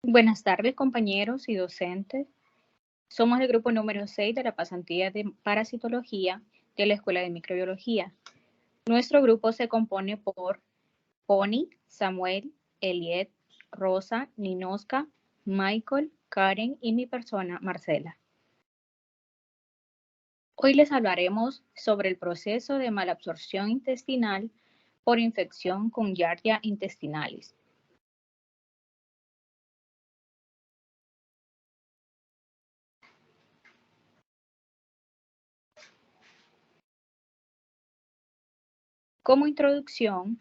Buenas tardes, compañeros y docentes. Somos el grupo número 6 de la pasantía de parasitología de la Escuela de Microbiología. Nuestro grupo se compone por Pony, Samuel, Eliet, Rosa, Ninoska, Michael, Karen y mi persona, Marcela. Hoy les hablaremos sobre el proceso de malabsorción intestinal por infección con Giardia intestinalis. Como introducción,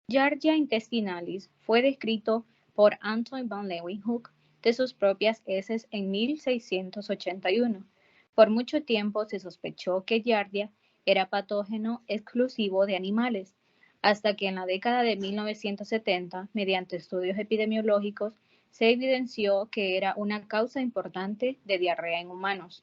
Giardia intestinalis fue descrito por Anton van Leeuwenhoek de sus propias heces en 1681. Por mucho tiempo se sospechó que Giardia era patógeno exclusivo de animales, hasta que en la década de 1970, mediante estudios epidemiológicos, se evidenció que era una causa importante de diarrea en humanos.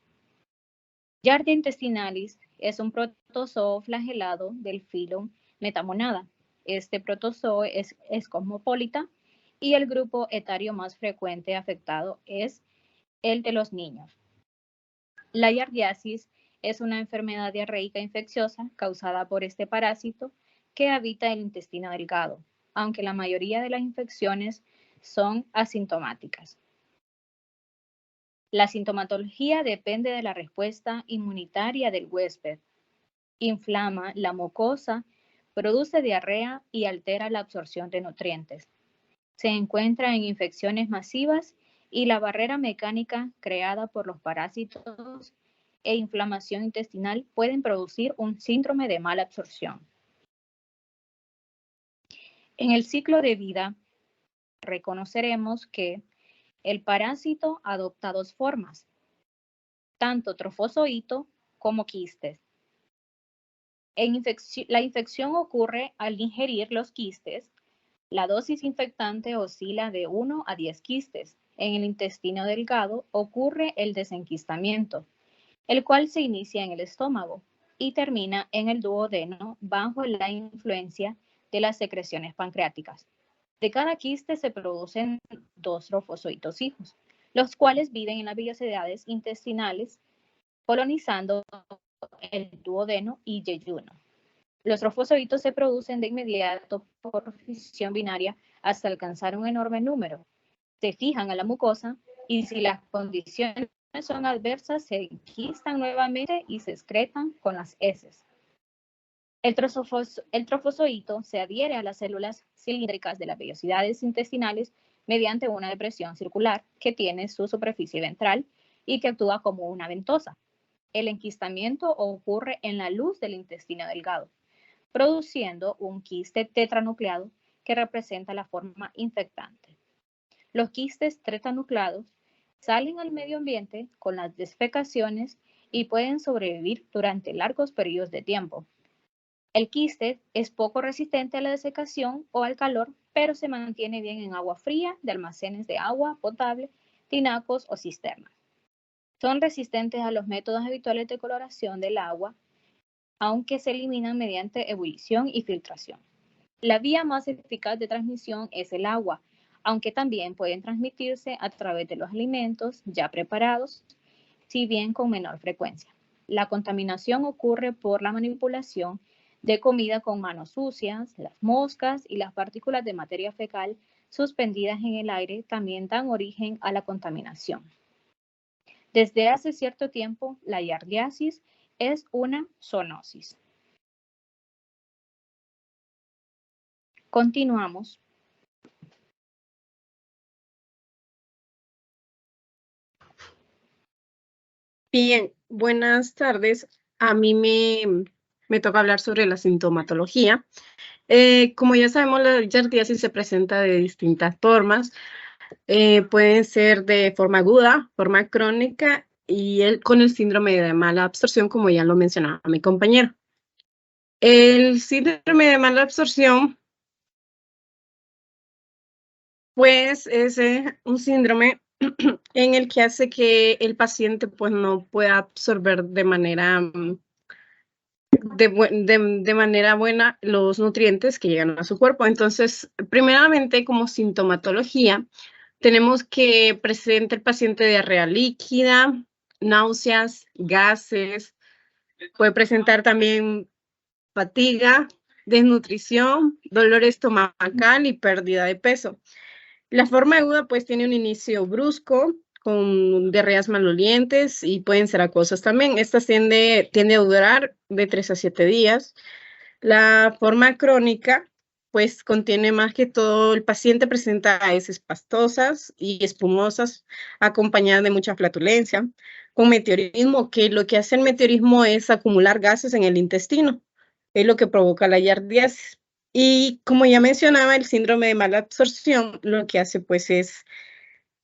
Giardia intestinalis es un protozoo flagelado del filo Metamonada. Este protozoo es cosmopolita y el grupo etario más frecuente afectado es el de los niños. La giardiasis es una enfermedad diarreica infecciosa causada por este parásito que habita el intestino delgado, aunque la mayoría de las infecciones son asintomáticas. La sintomatología depende de la respuesta inmunitaria del huésped. Inflama la mucosa, produce diarrea y altera la absorción de nutrientes. Se encuentra en infecciones masivas y la barrera mecánica creada por los parásitos e inflamación intestinal pueden producir un síndrome de mala absorción. En el ciclo de vida, reconoceremos que el parásito adopta dos formas, tanto trofozoito como quistes. La infección ocurre al ingerir los quistes. La dosis infectante oscila de 1 a 10 quistes. En el intestino delgado ocurre el desenquistamiento, el cual se inicia en el estómago y termina en el duodeno bajo la influencia de las secreciones pancreáticas. De cada quiste se producen 2 trofozoitos hijos, los cuales viven en las vellosidades intestinales, colonizando el duodeno y yeyuno. Los trofozoitos se producen de inmediato por fisión binaria hasta alcanzar un enorme número. Se fijan a la mucosa y si las condiciones son adversas, se enquistan nuevamente y se excretan con las heces. El trofozoito se adhiere a las células cilíndricas de las vellosidades intestinales mediante una depresión circular que tiene su superficie ventral y que actúa como una ventosa. El enquistamiento ocurre en la luz del intestino delgado, produciendo un quiste tetranucleado que representa la forma infectante. Los quistes tetranucleados salen al medio ambiente con las defecaciones y pueden sobrevivir durante largos periodos de tiempo. El quiste es poco resistente a la desecación o al calor, pero se mantiene bien en agua fría de almacenes de agua potable, tinacos o cisternas. Son resistentes a los métodos habituales de coloración del agua, aunque se eliminan mediante ebullición y filtración. La vía más eficaz de transmisión es el agua, aunque también pueden transmitirse a través de los alimentos ya preparados, si bien con menor frecuencia. La contaminación ocurre por la manipulación de comida con manos sucias, las moscas y las partículas de materia fecal suspendidas en el aire también dan origen a la contaminación. Desde hace cierto tiempo, la giardiasis es una zoonosis. Continuamos. Bien, buenas tardes. A mí me toca hablar sobre la sintomatología. Como ya sabemos, la giardiasis se presenta de distintas formas. Pueden ser de forma aguda, forma crónica y con el síndrome de mala absorción, como ya lo mencionaba mi compañero. El síndrome de mala absorción, pues, es un síndrome en el que hace que el paciente pues, no pueda absorber de manera buena los nutrientes que llegan a su cuerpo. Entonces, primeramente, como sintomatología, tenemos que presente el paciente diarrea líquida, náuseas, gases, puede presentar también fatiga, desnutrición, dolor estomacal y pérdida de peso. La forma aguda pues tiene un inicio brusco, con diarreas malolientes y pueden ser acuosas también. Esta tiende a durar de 3 a 7 días. La forma crónica pues contiene más que todo, el paciente presenta heces pastosas y espumosas acompañadas de mucha flatulencia, con meteorismo, que lo que hace el meteorismo es acumular gases en el intestino, es lo que provoca la giardiasis. Y como ya mencionaba, el síndrome de mala absorción lo que hace pues es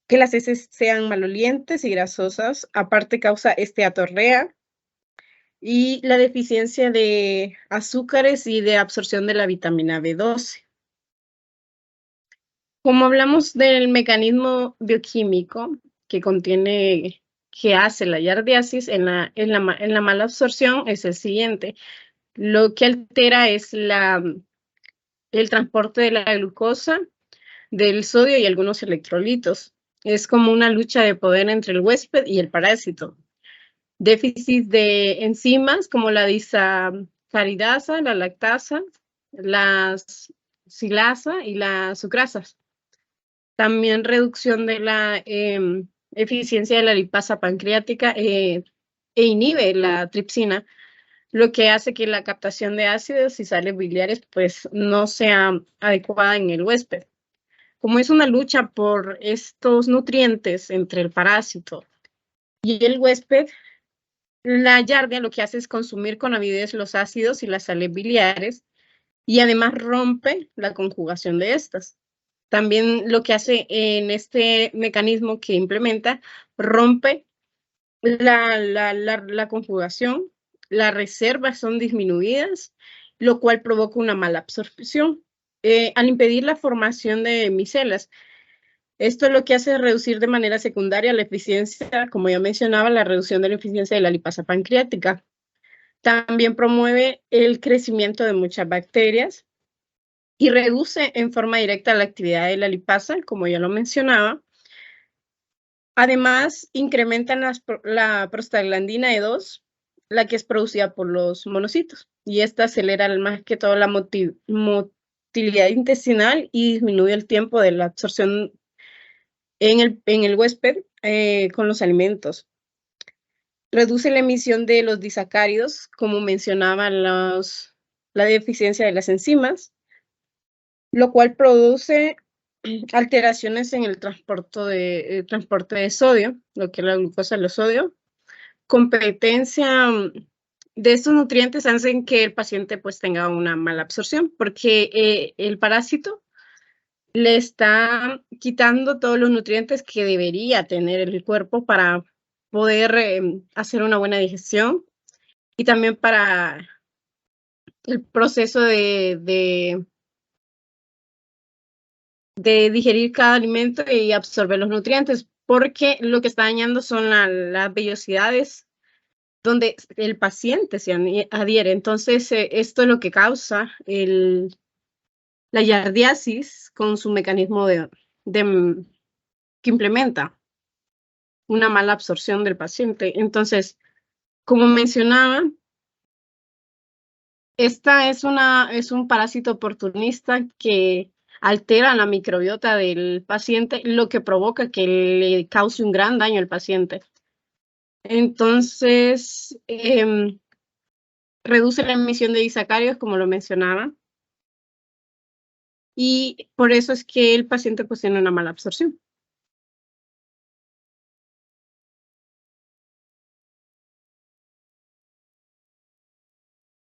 que las heces sean malolientes y grasosas, aparte causa esteatorrea y la deficiencia de azúcares y de absorción de la vitamina B12. Como hablamos del mecanismo bioquímico que hace la giardiasis en la mala absorción es el siguiente. Lo que altera es el transporte de la glucosa, del sodio y algunos electrolitos. Es como una lucha de poder entre el huésped y el parásito. Déficit de enzimas como la disacaridasa, la lactasa, la silasa y las sucrasas. También reducción de la eficiencia de la lipasa pancreática e inhibe la tripsina, lo que hace que la captación de ácidos y sales biliares pues no sea adecuada en el huésped. Como es una lucha por estos nutrientes entre el parásito y el huésped, la giardia lo que hace es consumir con avidez los ácidos y las sales biliares y además rompe la conjugación de estas. También lo que hace en este mecanismo que implementa, rompe la conjugación, las reservas son disminuidas, lo cual provoca una mala absorción. Al impedir la formación de micelas, esto lo que hace es reducir de manera secundaria la eficiencia, como ya mencionaba, la reducción de la eficiencia de la lipasa pancreática. También promueve el crecimiento de muchas bacterias y reduce en forma directa la actividad de la lipasa, como ya lo mencionaba. Además, incrementan la prostaglandina E2, la que es producida por los monocitos, y esta acelera más que todo la motilidad intestinal y disminuye el tiempo de la absorción en el huésped con los alimentos. Reduce la emisión de los disacáridos, como mencionaba la deficiencia de las enzimas, lo cual produce alteraciones en el transporte de sodio, lo que es la glucosa y el sodio. Competencia de estos nutrientes hacen que el paciente pues tenga una mala absorción, porque el parásito le está quitando todos los nutrientes que debería tener el cuerpo para poder hacer una buena digestión y también para el proceso de digerir cada alimento y absorber los nutrientes, porque lo que está dañando son las vellosidades donde el paciente se adhiere. Entonces, esto es lo que causa la giardiasis con su mecanismo que implementa una mala absorción del paciente. Entonces, como mencionaba, esta es un parásito oportunista que altera la microbiota del paciente, lo que provoca que le cause un gran daño al paciente. Entonces, reduce la emisión de disacáridos, como lo mencionaba, y por eso es que el paciente pues tiene una mala absorción.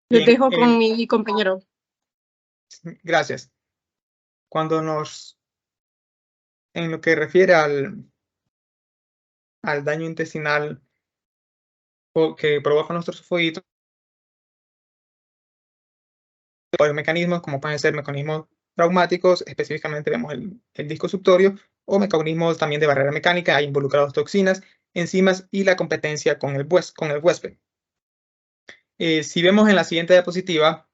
Les dejo con mi compañero. Gracias. En lo que refiere al daño intestinal que provoca nuestros esofágitos, varios mecanismos, como pueden ser mecanismos traumáticos, específicamente vemos el disco subtorio, o mecanismos también de barrera mecánica, hay involucrados toxinas, enzimas y la competencia con el huésped. Si vemos en la siguiente diapositiva,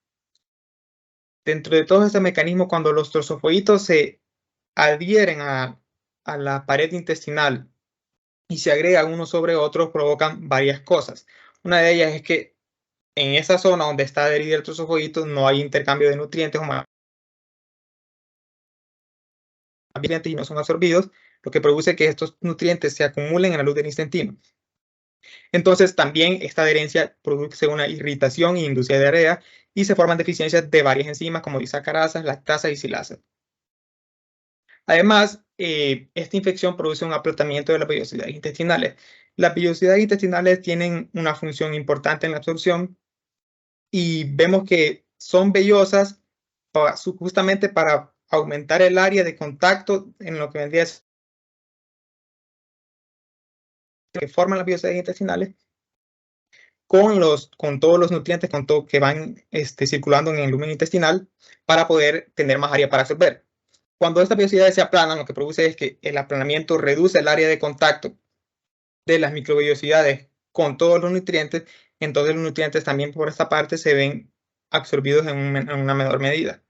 dentro de todos estos mecanismos, cuando los trozofoitos se adhieren a a la pared intestinal y se agrega uno sobre otro, provocan varias cosas. Una de ellas es que en esa zona donde está adherido el trozojoíto no hay intercambio de nutrientes o nutrientes y no son absorbidos, lo que produce que estos nutrientes se acumulen en la luz del intestino. Entonces, también esta adherencia produce una irritación e induce diarrea y se forman deficiencias de varias enzimas como disacarasas, lactasas y silasas. Además, esta infección produce un aplatamiento de las vellosidades intestinales. Las vellosidades intestinales tienen una función importante en la absorción y vemos que son vellosas justamente para aumentar el área de contacto en lo que vendría a ser que forman las vellosidades intestinales con todos los nutrientes que van circulando en el lumen intestinal para poder tener más área para absorber. Cuando estas vellosidades se aplanan, lo que produce es que el aplanamiento reduce el área de contacto de las microvellosidades con todos los nutrientes, entonces los nutrientes también por esta parte se ven absorbidos en una menor medida.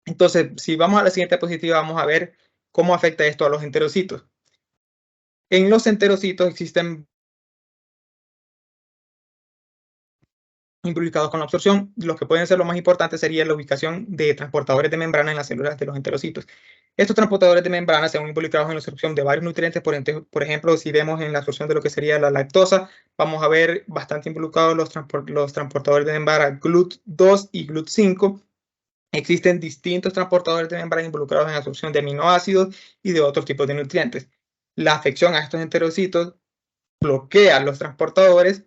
Entonces, si vamos a la siguiente diapositiva, vamos a ver cómo afecta esto a los enterocitos. En los enterocitos existen implicados con la absorción. Los que pueden ser lo más importante sería la ubicación de transportadores de membrana en las células de los enterocitos. Estos transportadores de membrana se ven involucrados en la absorción de varios nutrientes. Por ejemplo, si vemos en la absorción de lo que sería la lactosa, vamos a ver bastante involucrados los transportadores de membrana GLUT2 y GLUT5. Existen distintos transportadores de membrana involucrados en la absorción de aminoácidos y de otros tipos de nutrientes. La afección a estos enterocitos bloquea los transportadores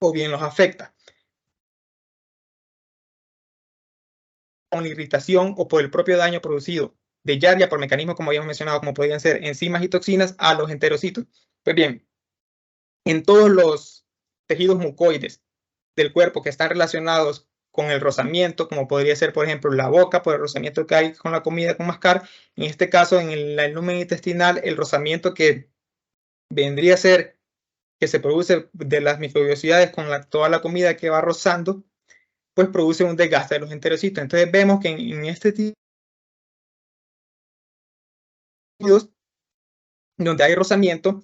o bien los afecta con la irritación o por el propio daño producido de Giardia por mecanismos como habíamos mencionado, como podrían ser enzimas y toxinas a los enterocitos. Pues bien, en todos los tejidos mucoides del cuerpo que están relacionados con el rozamiento, como podría ser, por ejemplo, la boca, por el rozamiento que hay con la comida, con mascar. En este caso, en el lumen intestinal, el rozamiento que vendría a ser que se produce de las microvellosidades con toda la comida que va rozando, pues produce un desgaste de los enterocitos. Entonces vemos que en este tipo donde hay rozamiento,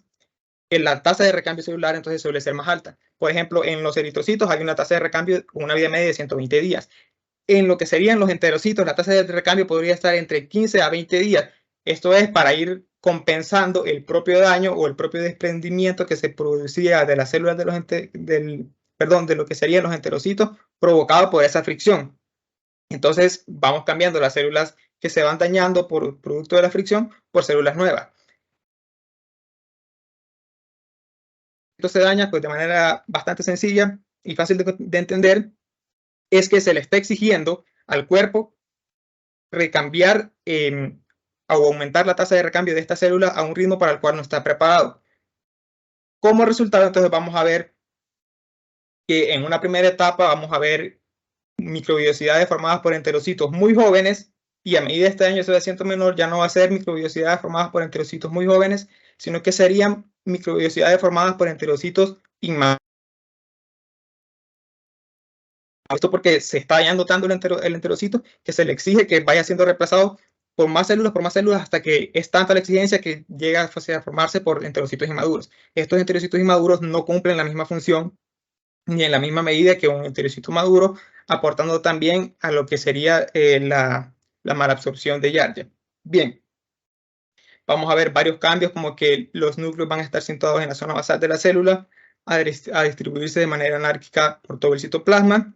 la tasa de recambio celular entonces suele ser más alta. Por ejemplo, en los eritrocitos hay una tasa de recambio con una vida media de 120 días. En lo que serían los enterocitos, la tasa de recambio podría estar entre 15 a 20 días. Esto es para ir compensando el propio daño o el propio desprendimiento que se producía de las células de lo que serían los enterocitos provocado por esa fricción. Entonces vamos cambiando las células que se van dañando por producto de la fricción por células nuevas. Esto se daña pues de manera bastante sencilla y fácil de entender, es que se le está exigiendo al cuerpo recambiar o aumentar la tasa de recambio de esta célula a un ritmo para el cual no está preparado. Como resultado, entonces vamos a ver que en una primera etapa vamos a ver microvellosidades formadas por enterocitos muy jóvenes, y a medida que este daño se va haciendo menor, ya no va a ser microvellosidades formadas por enterocitos muy jóvenes, sino que serían microvellosidades formadas por enterocitos inmaduros. Esto porque se está dañando tanto el enterocito que se le exige que vaya siendo reemplazado por más células, hasta que es tanta la exigencia que llega a formarse por enterocitos inmaduros. Estos enterocitos inmaduros no cumplen la misma función ni en la misma medida que un enterocito maduro, aportando también a lo que sería la malabsorción de Giardia. Bien, vamos a ver varios cambios, como que los núcleos van a estar situados en la zona basal de la célula, a distribuirse de manera anárquica por todo el citoplasma.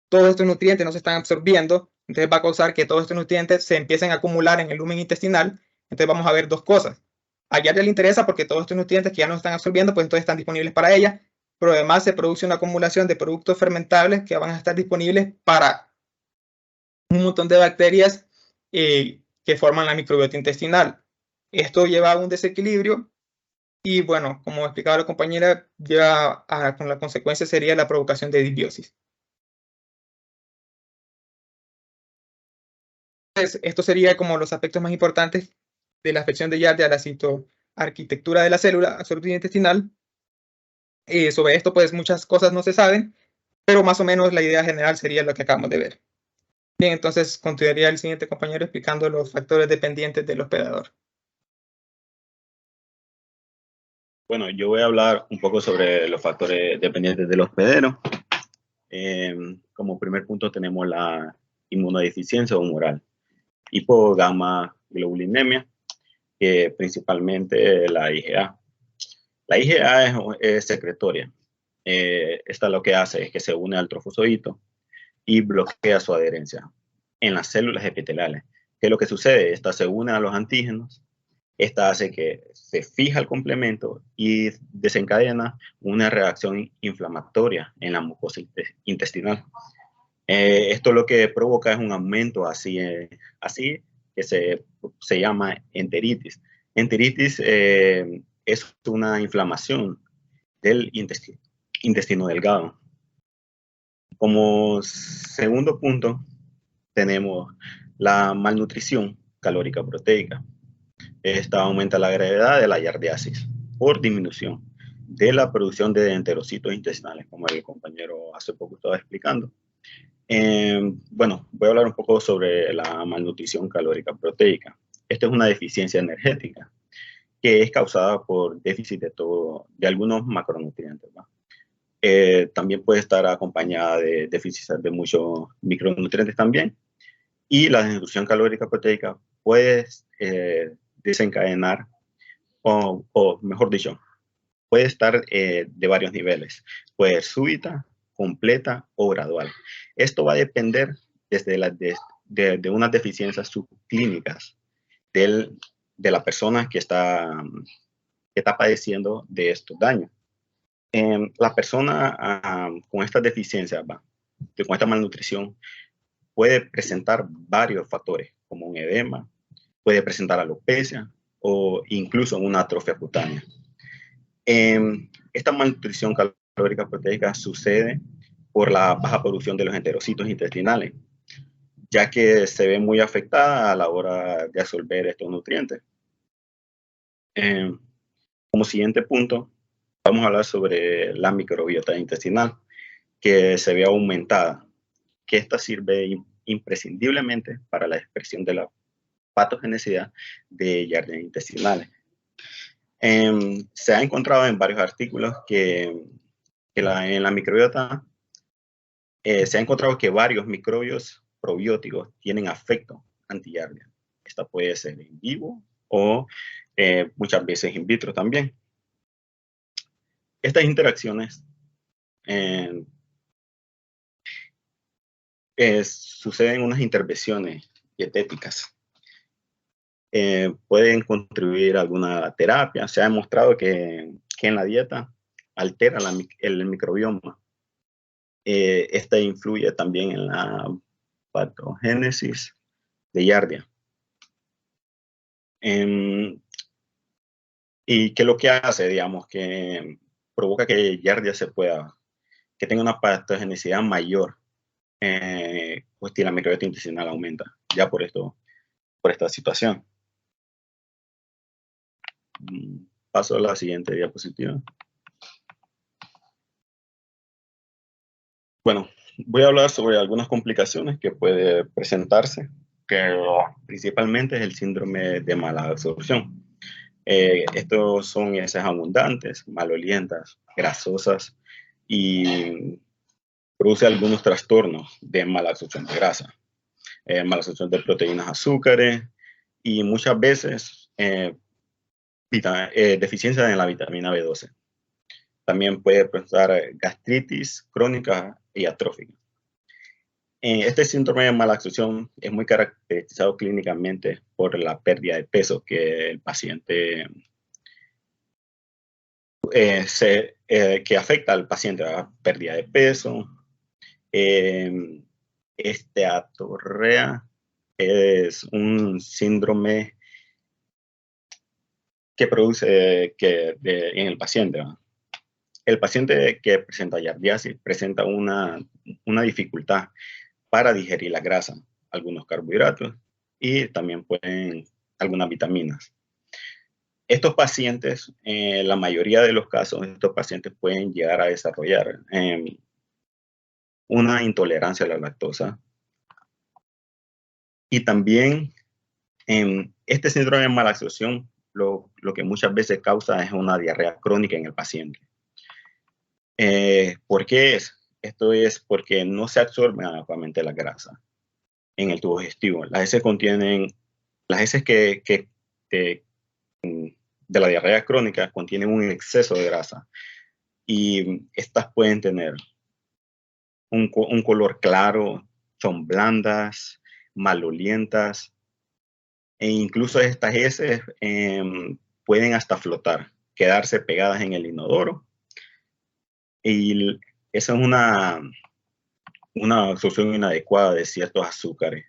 Todos estos nutrientes no se están absorbiendo, entonces va a causar que todos estos nutrientes se empiecen a acumular en el lumen intestinal. Entonces vamos a ver dos cosas. A Giardia le interesa porque todos estos nutrientes que ya no están absorbiendo, pues entonces están disponibles para ella, pero además se produce una acumulación de productos fermentables que van a estar disponibles para un montón de bacterias que forman la microbiota intestinal. Esto lleva a un desequilibrio y, bueno, como explicaba la compañera, con la consecuencia sería la provocación de disbiosis. Entonces, esto sería como los aspectos más importantes de la afección de Giardia a la citoarquitectura de la célula absorptiva intestinal. Sobre esto, pues muchas cosas no se saben, pero más o menos la idea general sería lo que acabamos de ver. Bien, entonces continuaría el siguiente compañero explicando los factores dependientes del hospedador. Bueno, yo voy a hablar un poco sobre los factores dependientes del hospedero. Como primer punto tenemos la inmunodeficiencia humoral, hipogamma-globulinemia, que principalmente la IgA. La IgA es secretoria. Esta lo que hace es que se une al trofosodito y bloquea su adherencia en las células epiteliales. ¿Qué es lo que sucede? Esta se une a los antígenos, esta hace que se fija el complemento y desencadena una reacción inflamatoria en la mucosa intestinal. Esto lo que provoca es un aumento así que se llama enteritis. Enteritis es una inflamación del intestino delgado. Como segundo punto, tenemos la malnutrición calórica proteica. Esta aumenta la gravedad de la yardiasis por disminución de la producción de enterocitos intestinales, como el compañero hace poco estaba explicando. Bueno, voy a hablar un poco sobre la malnutrición calórica proteica. Esta es una deficiencia energética que es causada por déficit de algunos macronutrientes, ¿va? También puede estar acompañada de déficit de muchos micronutrientes también. Y la desnutrición calórica proteica puede desencadenar, o mejor dicho, puede estar de varios niveles. Puede ser súbita, completa o gradual. Esto va a depender de unas deficiencias subclínicas de la persona que está padeciendo de estos daños. La persona con estas deficiencias, con esta malnutrición, puede presentar varios factores, como un edema, puede presentar alopecia o incluso una atrofia cutánea. Esta malnutrición calórica proteica sucede por la baja producción de los enterocitos intestinales, ya que se ve muy afectada a la hora de absorber estos nutrientes. Como siguiente punto, vamos a hablar sobre la microbiota intestinal, que se ve aumentada, que esta sirve imprescindiblemente para la expresión de la patogenicidad de Giardia intestinales. Se ha encontrado en varios artículos que en la microbiota se ha encontrado que varios microbios probióticos tienen afecto anti-Giardia. Esta puede ser en vivo o muchas veces in vitro también. Estas interacciones suceden unas intervenciones dietéticas. Pueden contribuir a alguna terapia. Se ha demostrado que en la dieta altera el microbioma. Esta influye también en la patogénesis de Giardia. Y que lo que hace, digamos, que provoca que Giardia que tenga una patogenicidad mayor, pues que la microbiota intestinal aumenta, ya por esta situación. Paso a la siguiente diapositiva. Bueno, voy a hablar sobre algunas complicaciones que puede presentarse, que principalmente es el síndrome de mala absorción. Estos son heces abundantes, malolientas, grasosas y produce algunos trastornos de mala absorción de grasa, mala absorción de proteínas, azúcares y muchas veces deficiencia en la vitamina B12. También puede presentar gastritis crónica y atrófica. Este síndrome de mala absorción es muy caracterizado clínicamente por la pérdida de peso que el paciente que afecta al paciente, ¿verdad? Pérdida de peso. Esteatorrea es un síndrome que produce en el paciente, ¿verdad? El paciente que presenta giardiasis presenta una dificultad para digerir la grasa, algunos carbohidratos y también algunas vitaminas. Estos pacientes, la mayoría de los casos, estos pacientes pueden llegar a desarrollar una intolerancia a la lactosa Y también este síndrome de mala absorción lo que muchas veces causa es una diarrea crónica en el paciente. ¿Por qué es? Esto es porque no se absorben adecuadamente la grasa en el tubo digestivo. Las heces contienen, las heces de la diarrea crónica contienen un exceso de grasa y estas pueden tener un color claro, son blandas, malolientas, e incluso estas heces pueden hasta flotar, quedarse pegadas en el inodoro. Y esa es una absorción inadecuada de ciertos azúcares.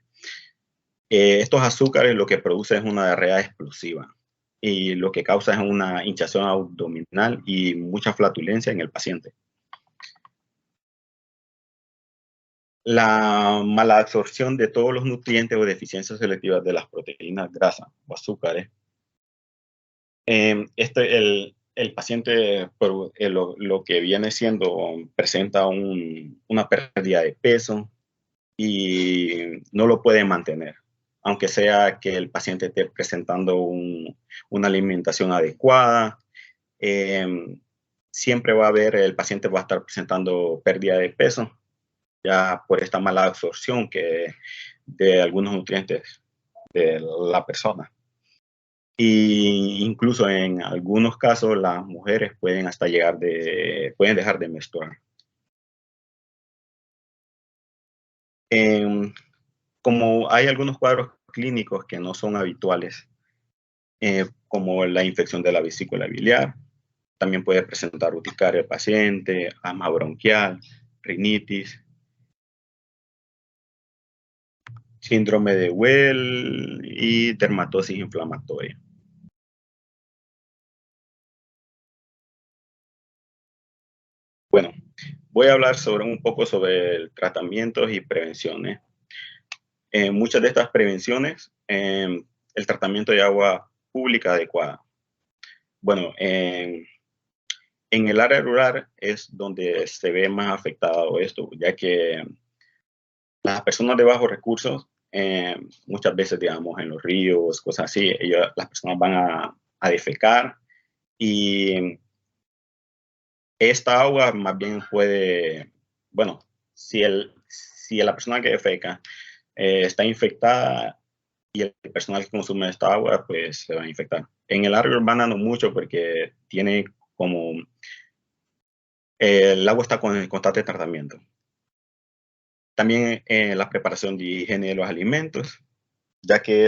Estos azúcares lo que producen es una diarrea explosiva y lo que causa es una hinchazón abdominal y mucha flatulencia en el paciente. La mala absorción de todos los nutrientes o deficiencias selectivas de las proteínas, grasas o azúcares. El paciente lo que viene siendo presenta una pérdida de peso y no lo puede mantener, aunque sea que el paciente esté presentando una alimentación adecuada. Siempre va a haber, el paciente va a estar presentando pérdida de peso ya por esta mala absorción de algunos nutrientes de la persona. Y incluso en algunos casos las mujeres pueden hasta pueden dejar de menstruar. Como hay algunos cuadros clínicos que no son habituales, como la infección de la vesícula biliar, también puede presentar urticaria el paciente, asma bronquial, rinitis, síndrome de Well y dermatosis inflamatoria. Bueno, voy a hablar un poco sobre tratamientos y prevenciones. Muchas de estas prevenciones, el tratamiento de agua pública adecuada. Bueno, en el área rural es donde se ve más afectado esto, ya que las personas de bajos recursos, muchas veces, digamos, en los ríos, cosas así, las personas van a defecar y esta agua más bien puede, bueno, si la persona que defeca está infectada y el personal que consume esta agua, pues se va a infectar. En el área urbana no mucho porque tiene como, el agua está con el constante tratamiento. También la preparación de higiene de los alimentos, ya que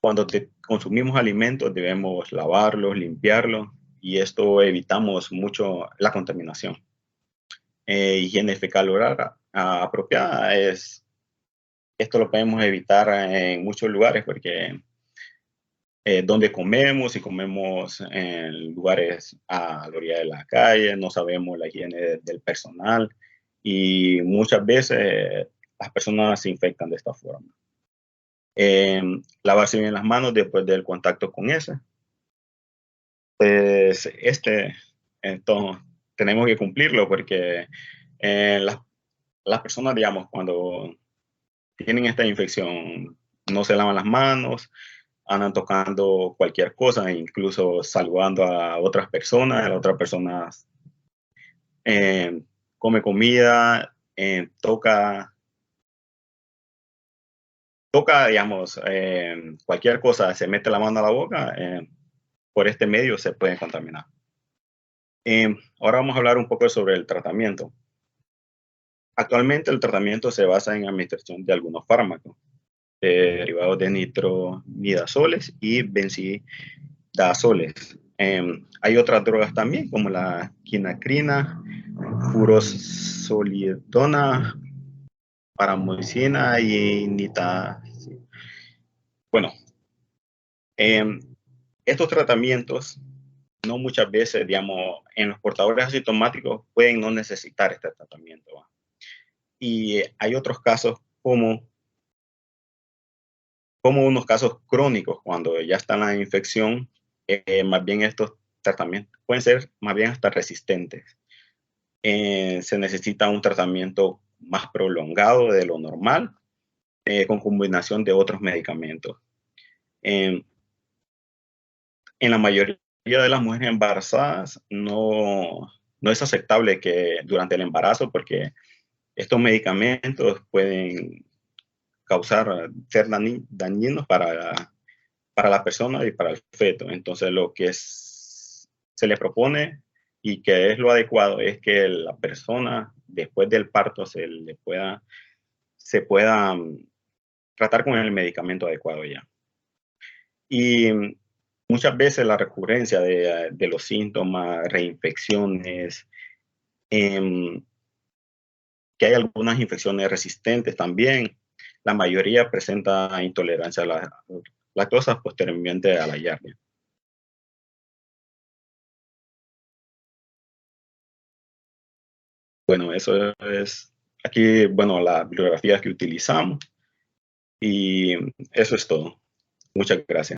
cuando consumimos alimentos debemos lavarlos, limpiarlos, y esto evitamos mucho la contaminación. Higiene fecal oral apropiada esto lo podemos evitar en muchos lugares porque donde comemos, si comemos en lugares a la orilla de la calle, no sabemos la higiene del personal y muchas veces las personas se infectan de esta forma. Lavarse bien las manos después del contacto con ese. Pues entonces, tenemos que cumplirlo porque las personas, digamos, cuando tienen esta infección, no se lavan las manos, andan tocando cualquier cosa, incluso saludando a otras personas, las otras personas come comida, toca, digamos, cualquier cosa, se mete la mano a la boca, por este medio se pueden contaminar. Ahora vamos a hablar un poco sobre el tratamiento. Actualmente el tratamiento se basa en la administración de algunos fármacos derivados de nitromidazoles y benzodiazoles. Hay otras drogas también como la quinacrina, furosolidona, paramoxicina y nitazina. Bueno, estos tratamientos no muchas veces, digamos, en los portadores asintomáticos pueden no necesitar este tratamiento. Y hay otros casos como unos casos crónicos, cuando ya está la infección, más bien estos tratamientos pueden ser más bien hasta resistentes. Se necesita un tratamiento más prolongado de lo normal con combinación de otros medicamentos. En la mayoría de las mujeres embarazadas no es aceptable que durante el embarazo, porque estos medicamentos pueden ser dañinos para la persona y para el feto. Entonces, lo que se le propone y que es lo adecuado es que la persona después del parto se pueda tratar con el medicamento adecuado ya. Y muchas veces la recurrencia de los síntomas, reinfecciones, que hay algunas infecciones resistentes también, la mayoría presenta intolerancia a la lactosa posteriormente a la yardia. Bueno, eso es aquí, bueno, la bibliografía que utilizamos, y eso es todo. Muchas gracias.